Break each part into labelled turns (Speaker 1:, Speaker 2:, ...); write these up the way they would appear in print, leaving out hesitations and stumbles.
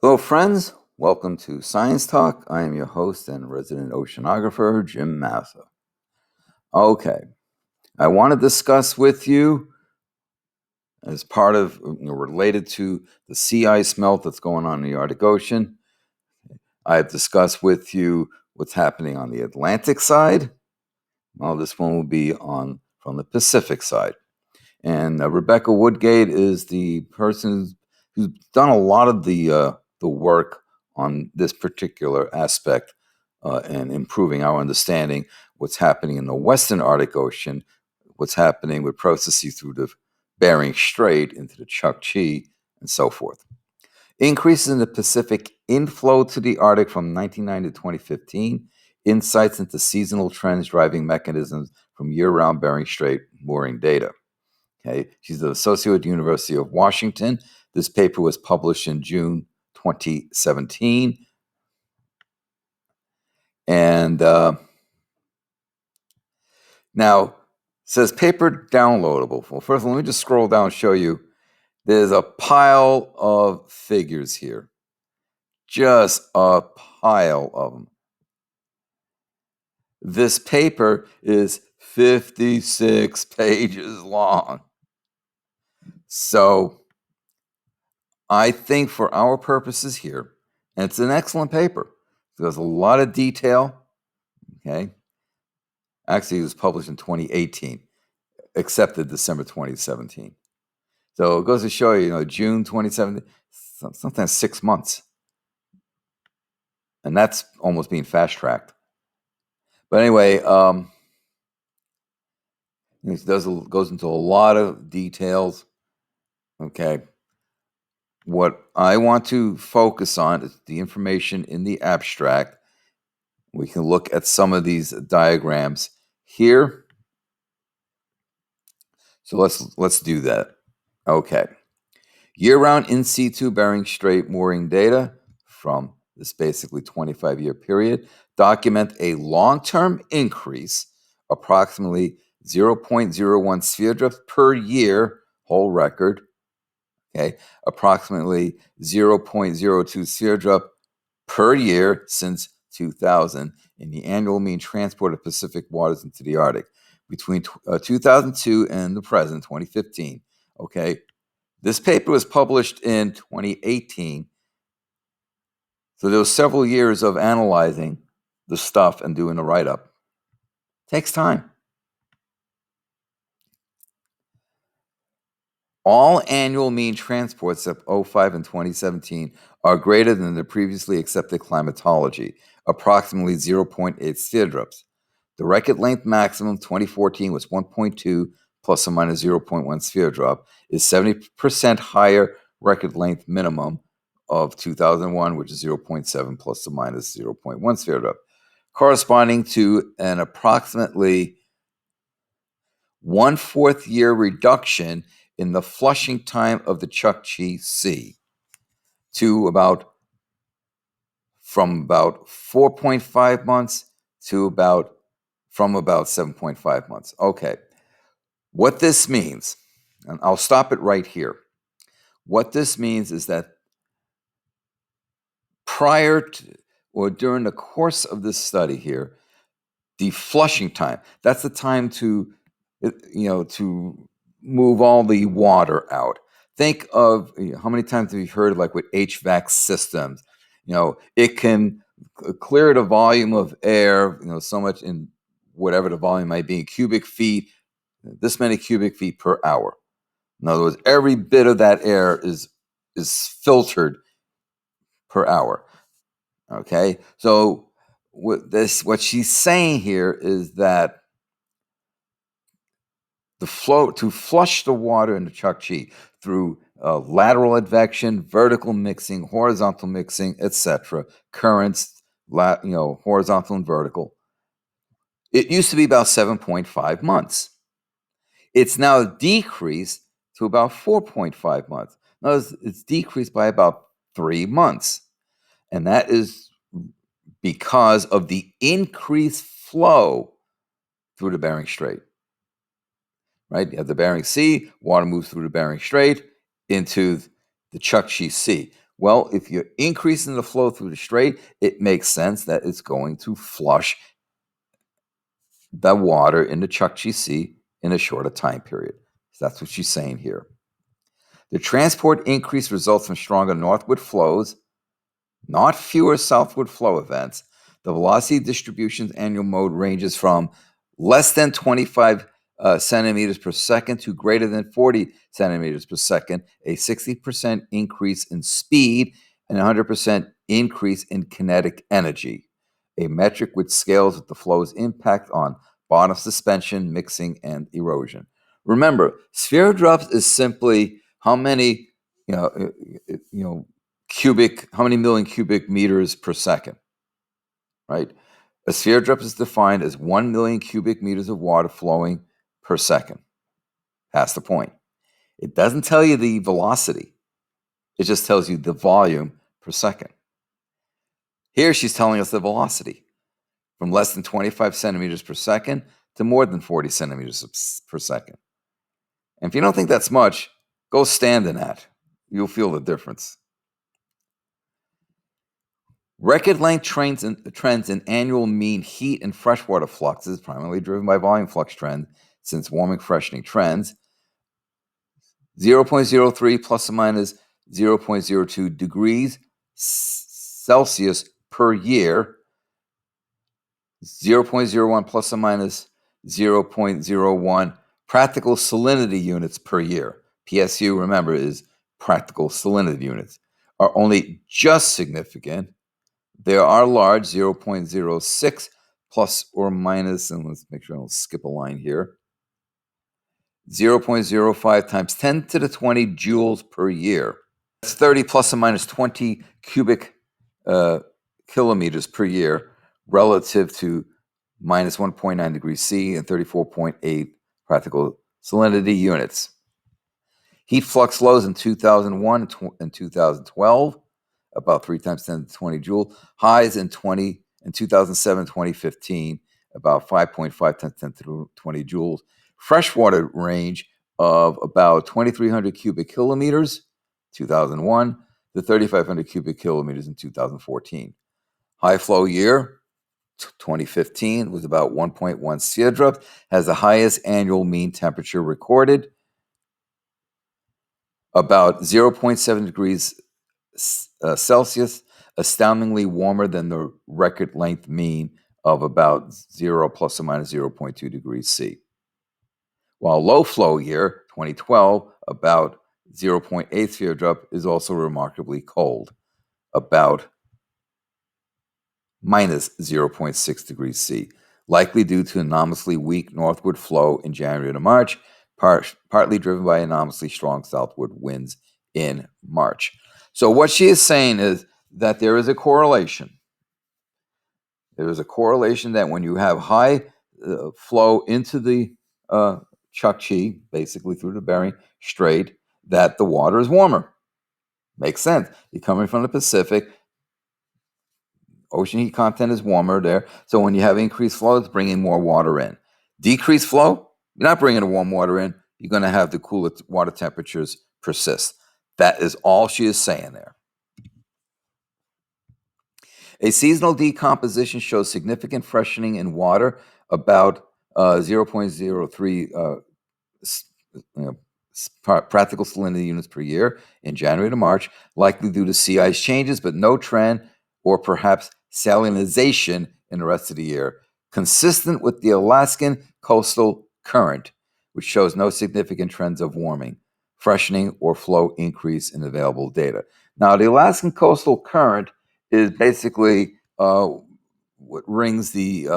Speaker 1: Hello, friends. Welcome to Science Talk. I am your host and resident oceanographer, Jim Massa. Okay, I want to discuss with you, as part of, related to the sea ice melt that's going on in the Arctic Ocean. I've discussed with you what's happening on the Atlantic side. Well, this one will be from the Pacific side. And Rebecca Woodgate is the person who's done a lot of the work on this particular aspect and improving our understanding what's happening in the Western Arctic Ocean, what's happening with processes through the Bering Strait into the Chukchi, and so forth. Increases in the Pacific inflow to the Arctic from 1990 to 2015, insights into seasonal trends driving mechanisms from year-round Bering Strait mooring data. Okay, she's an associate at the University of Washington. This paper was published in June 2017. And now, it says paper downloadable. Well, first, let me just scroll down and show you. There's a pile of figures here. Just a pile of them. This paper is 56 pages long. So I think for our purposes here, and it's an excellent paper. There's a lot of detail. Okay. Actually, it was published in 2018, accepted December 2017. So it goes to show you, June 2017, sometimes 6 months. And that's almost being fast tracked. But anyway, it goes into a lot of details. Okay. What I want to focus on is the information in the abstract. We can look at some of these diagrams here. So let's do that. Okay. Year-round in situ Bering Strait mooring data from this basically 25-year period document a long-term increase, approximately 0.01 sphere drift per year, whole record. Okay, approximately 0.02 sphere drift per year since 2000 in the annual mean transport of Pacific waters into the Arctic between 2002 and the present, 2015. Okay, this paper was published in 2018. So there was several years of analyzing the stuff and doing the write-up. Takes time. All annual mean transports of 05 and 2017 are greater than the previously accepted climatology, approximately 0.8 sphere drifts. The record length maximum 2014 was 1.2 plus or minus 0.1 sphere drop, is 70% higher record length minimum of 2001, which is 0.7 plus or minus 0.1 sphere drop, corresponding to an approximately 1/4 year reduction in the flushing time of the Chukchi Sea to from about 4.5 months to about 7.5 months. Okay. What this means, and I'll stop it right here. What this means is that prior to or during the course of this study here, the flushing time, that's the time to move all the water out. Think of how many times have you heard, like with HVAC systems, it can clear the volume of air, so much in whatever the volume might be, cubic feet, this many cubic feet per hour. In other words, every bit of that air is filtered per hour. Okay, so what she's saying here is that to flush the water in the Chukchi through lateral advection, vertical mixing, horizontal mixing, etc., currents, horizontal and vertical. It used to be about 7.5 months. It's now decreased to about 4.5 months. Now it's decreased by about 3 months. And that is because of the increased flow through the Bering Strait. Right? You have the Bering Sea, water moves through the Bering Strait into the Chukchi Sea. Well, if you're increasing the flow through the strait, it makes sense that it's going to flush the water in the Chukchi Sea in a shorter time period. So that's what she's saying here. The transport increase results from stronger northward flows, not fewer southward flow events. The velocity distribution's annual mode ranges from less than 25 centimeters per second to greater than 40 centimeters per second, a 60% increase in speed and 100% increase in kinetic energy, a metric which scales with the flow's impact on bottom suspension, mixing, and erosion. Remember, sphere drops is simply how many, how many million cubic meters per second, right? A sphere drop is defined as 1 million cubic meters of water flowing per second. That's the point. It doesn't tell you the velocity. It just tells you the volume per second. Here she's telling us the velocity from less than 25 centimeters per second to more than 40 centimeters per second. And if you don't think that's much, go stand in that. You'll feel the difference. Record length trends in annual mean heat and freshwater fluxes, primarily driven by volume flux trend, since warming freshening trends, 0.03 plus or minus 0.02 degrees Celsius per year, 0.01 plus or minus 0.01 practical salinity units per year. PSU, remember, is practical salinity units, are only just significant. There are large 0.06 plus or minus, and let's make sure I don't skip a line here, 0.05 times 10 to the 20 joules per year. That's 30 plus or minus 20 cubic kilometers per year relative to minus 1.9 degrees C and 34.8 practical salinity units. Heat flux lows in 2001 and 2012, about 3 times 10 to 20 joule. Highs in 2007, 2015, about 5.5 times 10 to 20 joules. Freshwater range of about 2,300 cubic kilometers, 2001, to 3,500 cubic kilometers in 2014. High flow year, 2015, was about 1.1 sphere drop, has the highest annual mean temperature recorded, about 0.7 degrees Celsius, astoundingly warmer than the record length mean of about 0 plus or minus 0.2 degrees C. While low flow year, 2012, about 0.8 sphere drop, is also remarkably cold, about minus 0.6 degrees C, likely due to anomalously weak northward flow in January to March, partly driven by anomalously strong southward winds in March. So what she is saying is that there is a correlation. There is a correlation that when you have high flow into the Chukchi, basically through the Bering Strait, that the water is warmer. Makes sense. You're coming from the Pacific. Ocean heat content is warmer there. So when you have increased flow, it's bringing more water in. Decreased flow, you're not bringing the warm water in. You're going to have the cooler water temperatures persist. That is all she is saying there. A seasonal decomposition shows significant freshening in water, about 0.03 practical salinity units per year in January to March, likely due to sea ice changes, but no trend or perhaps salinization in the rest of the year, consistent with the Alaskan coastal current, which shows no significant trends of warming, freshening, or flow increase in available data. Now, the Alaskan coastal current is basically what rings the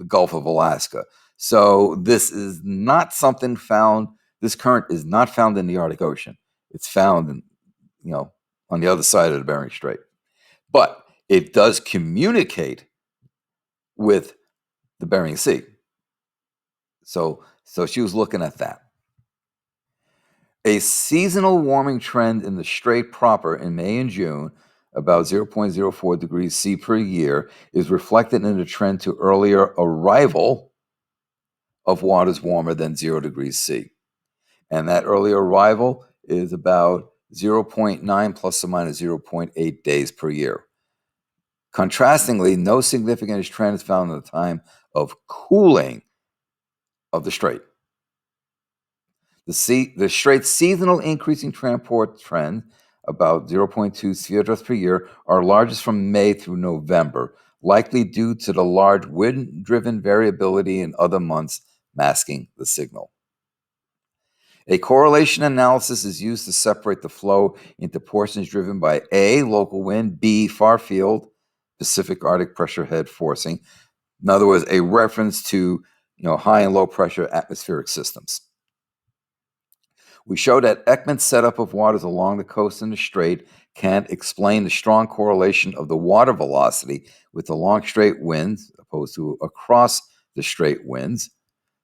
Speaker 1: Gulf of Alaska. So this is not something found. This current is not found in the Arctic Ocean. It's found in, on the other side of the Bering Strait. But it does communicate with the Bering Sea. So she was looking at that. A seasonal warming trend in the Strait proper in May and June, about 0.04 degrees C per year, is reflected in the trend to earlier arrival of waters warmer than 0 degrees C. And that earlier arrival is about 0.9 plus or minus 0.8 days per year. Contrastingly, no significant trend is found at the time of cooling of the strait. The strait's seasonal increasing transport trend, about 0.2 sphere drops per year, are largest from May through November, likely due to the large wind-driven variability in other months masking the signal. A correlation analysis is used to separate the flow into portions driven by A, local wind, B, far field, Pacific Arctic pressure head forcing. In other words, a reference to high and low pressure atmospheric systems. We show that Ekman's setup of waters along the coast and the strait can explain the strong correlation of the water velocity with the long strait winds opposed to across the strait winds.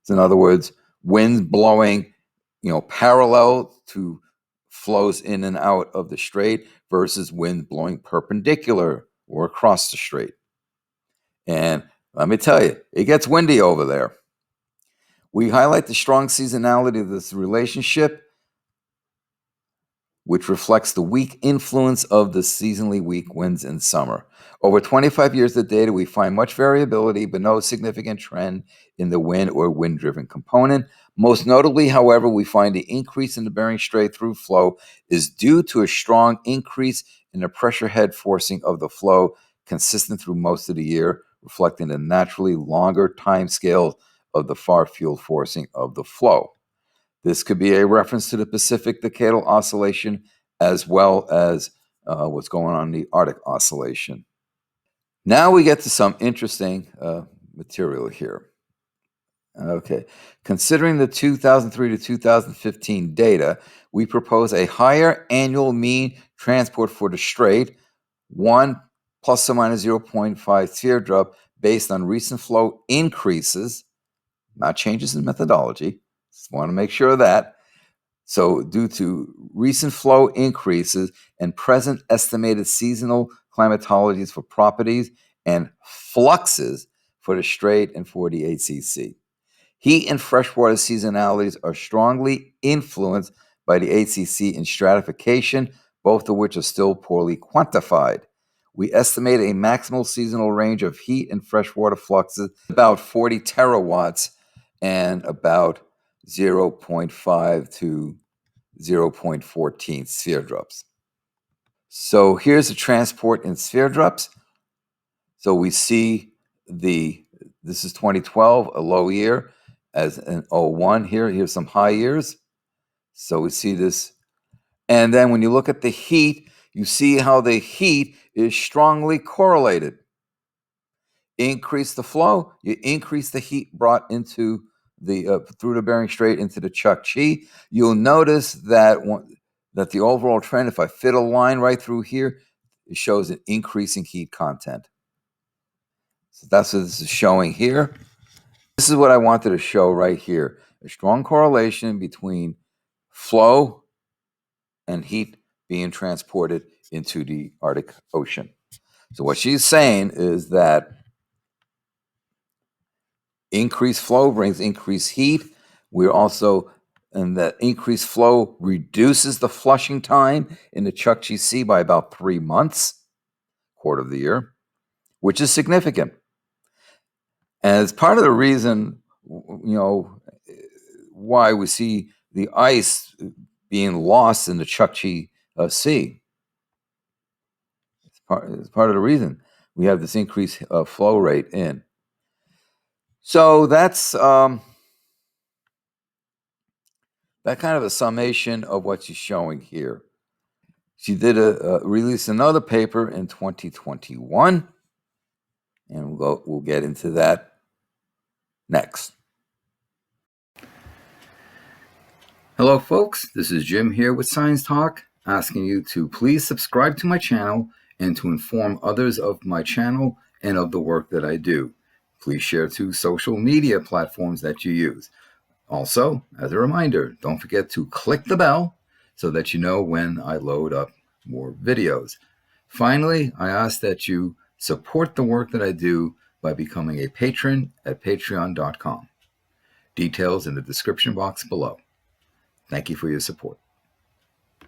Speaker 1: So in other words, winds blowing parallel to flows in and out of the strait versus wind blowing perpendicular or across the strait. And let me tell you, it gets windy over there. We highlight the strong seasonality of this relationship, which reflects the weak influence of the seasonally weak winds in summer. Over 25 years of data, we find much variability, but no significant trend in the wind or wind-driven component. Most notably, however, we find the increase in the Bering Strait through flow is due to a strong increase in the pressure head forcing of the flow, consistent through most of the year, reflecting the naturally longer time scale of the far field forcing of the flow. This could be a reference to the Pacific Decadal Oscillation as well as what's going on in the Arctic Oscillation. Now we get to some interesting material here. Okay, considering the 2003 to 2015 data, we propose a higher annual mean transport for the strait, 1 plus or minus 0.5 sphere drop based on recent flow increases, not changes in methodology. Just want to make sure of that. So due to recent flow increases and present estimated seasonal climatologies for properties and fluxes for the strait and for the ACC. Heat and freshwater seasonalities are strongly influenced by the ACC in stratification, both of which are still poorly quantified. We estimate a maximal seasonal range of heat and freshwater fluxes about 40 terawatts and about 0.5 to 0.14 sphere drops. So here's the transport in sphere drops. So we see this is 2012, a low year, as an 01 here. Here's some high years. So we see this. And then when you look at the heat, you see how the heat is strongly correlated. Increase the flow, you increase the heat brought into the through the Bering Strait into the Chukchi. You'll notice that the overall trend, if I fit a line right through here, it shows an increasing heat content. So that's what this is showing here. This is what I wanted to show right here. A strong correlation between flow and heat being transported into the Arctic Ocean. So what she's saying is that increased flow brings increased heat. And that increased flow reduces the flushing time in the Chukchi Sea by about 3 months, quarter of the year, which is significant. And it's part of the reason, why we see the ice being lost in the Chukchi Sea. It's part of the reason we have this increased flow rate in. So that's that kind of a summation of what she's showing here. She did release another paper in 2021, and we'll get into that next. Hello, folks. This is Jim here with Science Talk, asking you to please subscribe to my channel and to inform others of my channel and of the work that I do. Please share to social media platforms that you use. Also, as a reminder, don't forget to click the bell so that you know when I load up more videos. Finally, I ask that you support the work that I do by becoming a patron at patreon.com. Details in the description box below. Thank you for your support.